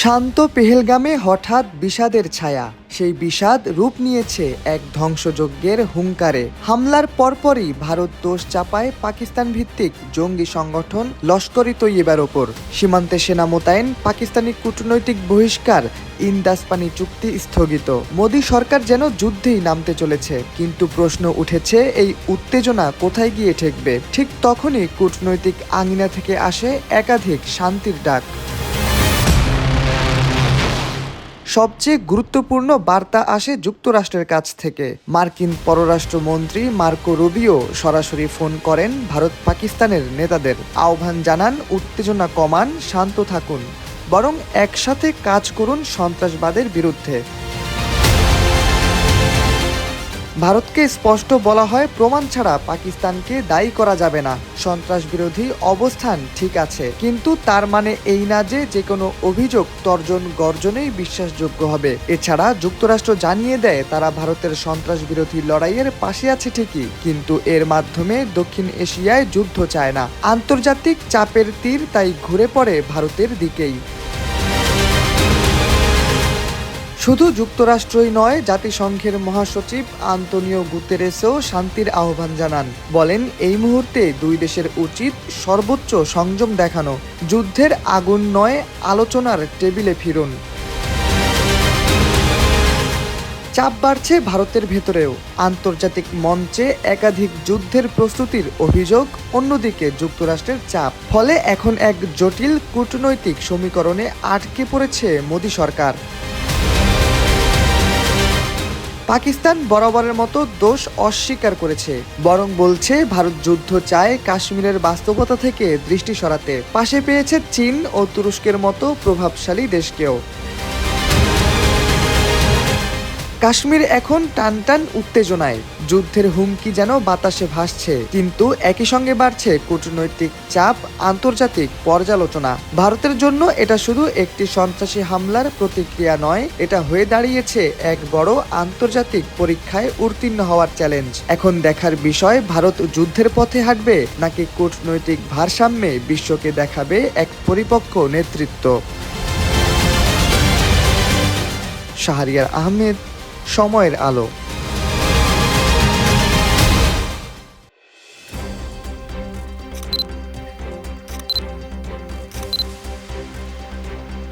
শান্ত পেহেলগামে হঠাৎ বিষাদের ছায়া। সেই বিষাদ রূপ নিয়েছে এক ধ্বংসযজ্ঞের হুঙ্কারে। হামলার পরপরই ভারত দোষ চাপায় পাকিস্তান ভিত্তিক জঙ্গি সংগঠন লস্কর-ই-তৈয়বার ওপর। সীমান্তে সেনা মোতায়েন, পাকিস্তানি কূটনৈতিক বহিষ্কার, ইন্দাস পানি চুক্তি স্থগিত। মোদী সরকার যেন যুদ্ধেই নামতে চলেছে। কিন্তু প্রশ্ন উঠেছে, এই উত্তেজনা কোথায় গিয়ে ঠেকবে? ঠিক তখনই কূটনৈতিক আঙিনা থেকে আসে একাধিক শান্তির ডাক। সবচেয়ে গুরুত্বপূর্ণ বার্তা আসে যুক্তরাষ্ট্রের কাছ থেকে। মার্কিন পররাষ্ট্রমন্ত্রী মার্কো রুবিও সরাসরি ফোন করেন ভারত পাকিস্তানের নেতাদের। আহ্বান জানান, উত্তেজনা কমান, শান্ত থাকুন, বরং একসাথে কাজ করুন সন্ত্রাসবাদের বিরুদ্ধে। ভারতকে স্পষ্ট বলা হয়, প্রমাণ ছাড়া পাকিস্তানকে দায়ী করা যাবে না। সন্ত্রাস বিরোধী অবস্থান ঠিক আছে, কিন্তু তার মানে এই না যে কোনো অভিযোগ তর্জন গর্জনেই বিশ্বাসযোগ্য হবে। এছাড়া যুক্তরাষ্ট্র জানিয়ে দেয়, তারা ভারতের সন্ত্রাস বিরোধী লড়াইয়ের পাশে আছে ঠিকই, কিন্তু এর মাধ্যমে দক্ষিণ এশিয়ায় যুদ্ধ চায় না। আন্তর্জাতিক চাপের তীর তাই ঘুরে পড়ে ভারতের দিকেই। শুধু যুক্তরাষ্ট্রই নয়, জাতিসংঘের মহাসচিব আন্তোনিও গুতেরেসও শান্তির আহ্বান জানান। বলেন, এই মুহূর্তে দুই দেশের উচিত সর্বোচ্চ সংযম দেখানো। যুদ্ধের আগুন নয়, আলোচনার টেবিলে ফিরুন। চাপ বাড়ছে ভারতের ভেতরেও। আন্তর্জাতিক মঞ্চে একাধিক যুদ্ধের প্রস্তুতির অভিযোগ, অন্যদিকে যুক্তরাষ্ট্রের চাপ। ফলে এখন এক জটিল কূটনৈতিক সমীকরণে আটকে পড়েছে মোদী সরকার। পাকিস্তান বরাবরের মতো দোষ অস্বীকার করেছে, বরং বলছে ভারত যুদ্ধ চায়, কাশ্মীরের বাস্তবতা থেকে দৃষ্টি সরাতে। পাশে পেয়েছে চীন ও তুরস্কের মতো প্রভাবশালী দেশকেও। কাশ্মীর এখন টানটান উত্তেজনায়। যুদ্ধের হুমকি যেন বাতাসে ভাসছে, কিন্তু একই সঙ্গে বাড়ছে কূটনৈতিক চাপ, আন্তর্জাতিক পর্যালোচনা। ভারতের জন্য এটা শুধু একটি সন্ত্রাসী হামলার প্রতিক্রিয়া নয়, এটা হয়ে দাঁড়িয়েছে এক বড় আন্তর্জাতিক পরীক্ষায় উত্তীর্ণ হওয়ার চ্যালেঞ্জ। এখন দেখার বিষয়, ভারত যুদ্ধের পথে হাঁটবে নাকি কূটনৈতিক ভারসাম্যে বিশ্বকে দেখাবে এক পরিপক্ক নেতৃত্ব। শাহরিয়ার আহমেদ, সময়ের আলো।